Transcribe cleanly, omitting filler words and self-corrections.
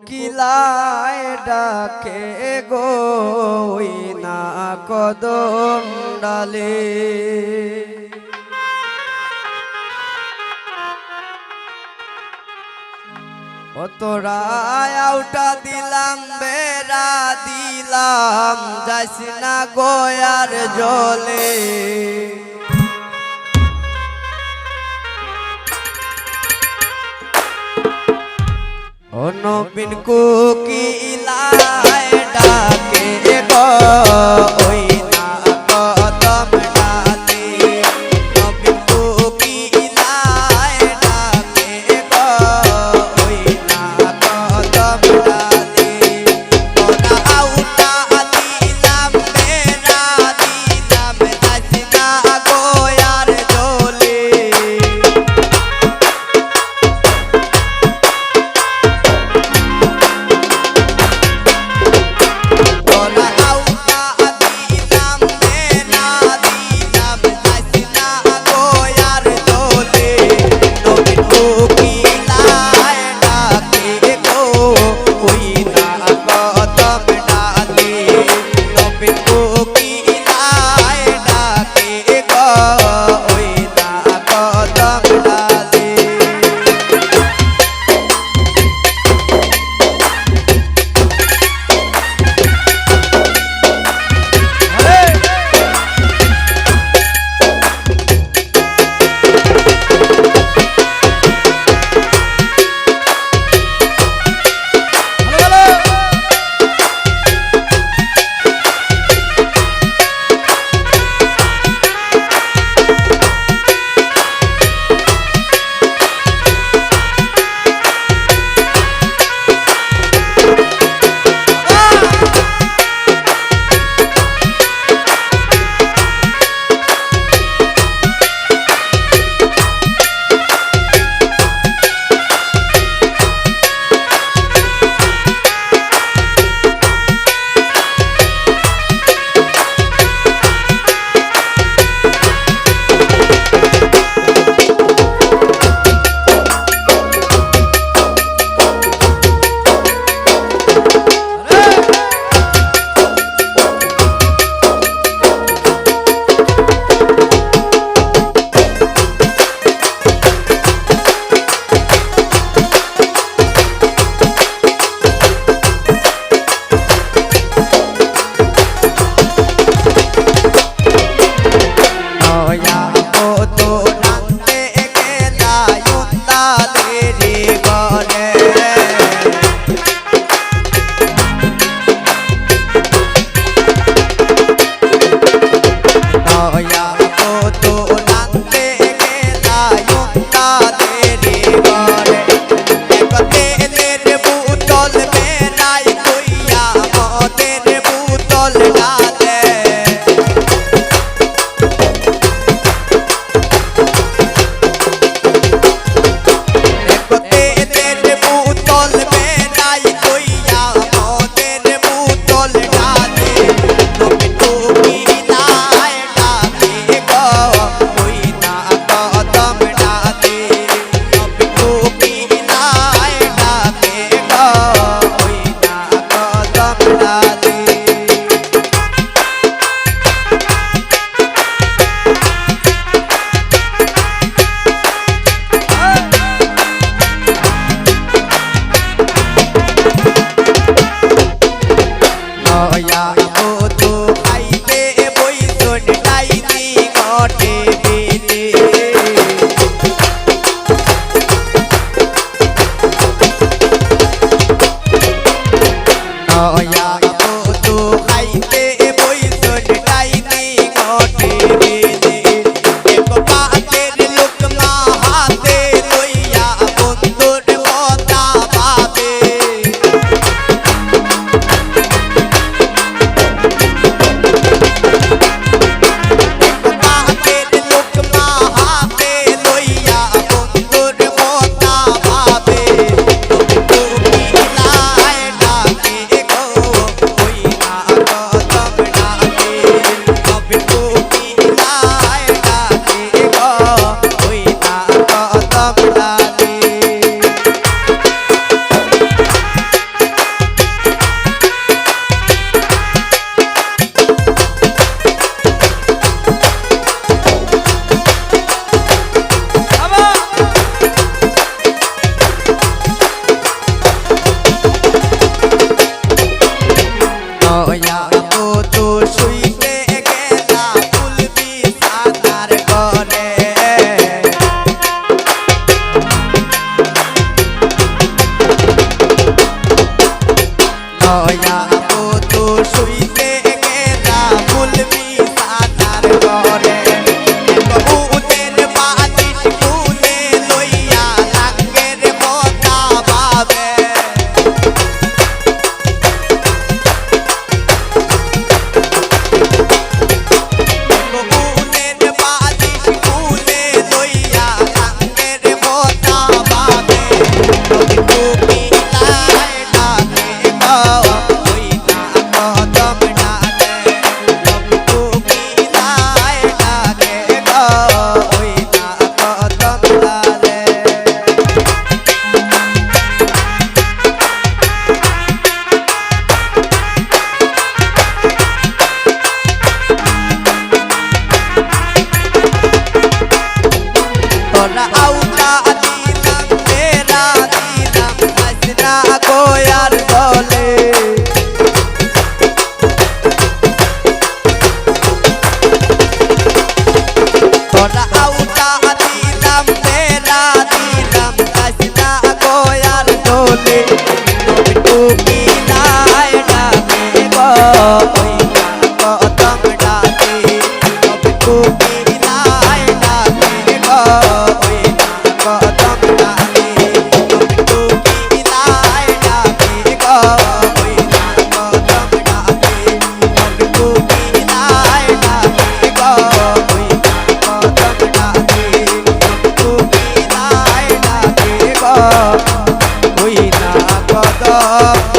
কোকিলায় ডাকে গো ওই না কদম ডালে ও তোরা আউটা দিলাম বেড়া দিলাম যাইস না গোয়ার জলে ও নবীন কোকিলায় ডাকে গো ওই না কদম ডালে নবীন কোকিলায় ডাকে গো ওই না কদম ডালে তোরা আউটা দিলাম বেড়া দিলাম যাইস না গোয়ার জলে নয়া মতো শুইতে গেলা ভুলবি সানার ঘরে উদের বালিশ খুলে লইয়া লাঙ্গের মতা ভাবে গোয়ার দলে তোরা আউটা দিলাম মেরা দিলাম কাসনা গোয়ার দলে টুকি নাই ডাকে গো ওই কদম ডাকে টুকি নাই ডাকে গো ওই কদম ডাকে ওই না কদম